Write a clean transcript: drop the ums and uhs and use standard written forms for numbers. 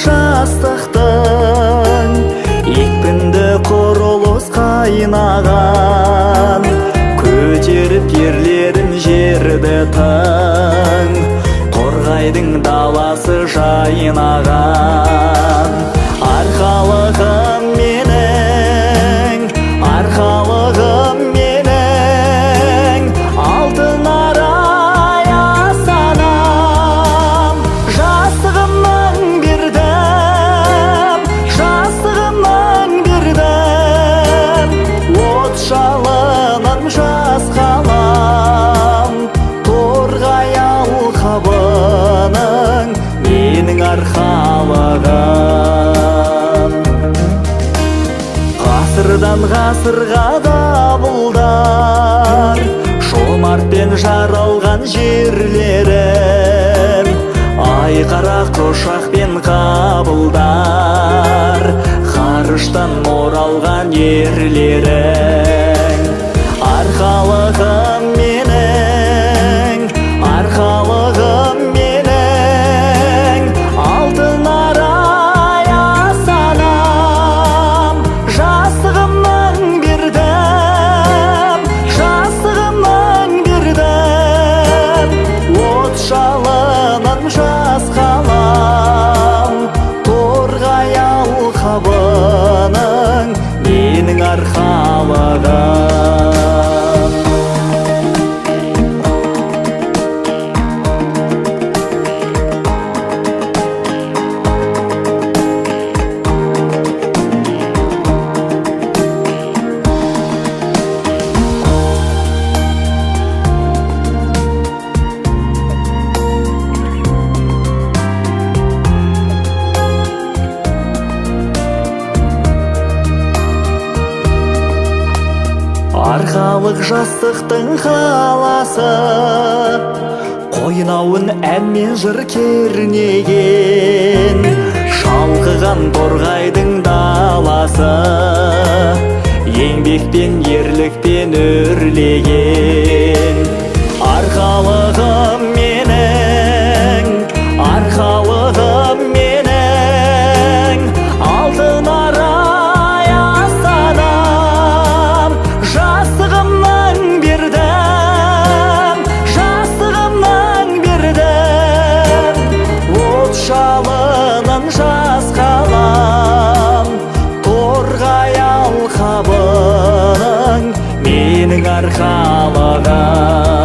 жастықтың екпінді құрылыс қайнаған, көтеріп ерлерін жерді тың, қорғайдың даласы жайнаған. Арқалығым менің, арқалығым менің, алтын арай асанам. Жастығымнан бердім, жастығымнан бердім, от жалынын жас қалам. Торғай алқабының менің арқалығым. Ғасырдан ғасырға дабылдар, жомартпен жаралған жерлерім, айқара құшақпен қабылдар, ғарыштан оралған ерлерің. Арқалығым менің, арқалығым менің, алтын арай асанам. Жастығымнан бердім, жастығымнан бердім, от жалынын жас қалам. Торғай алқабының менің арқалығым. Арқалық жастықтың қаласы, қойнауын әнмен жыр кернеген, шалқыған торғайдың даласы, еңбекпен ерлікпен өрлеген. Арқалығым менің, арқалығым менің, алтын арай асанам. Жастығымнан бердім, жастығымнан бердім, от жалынын жас қалам. Торғай алқабының менің арқалығым.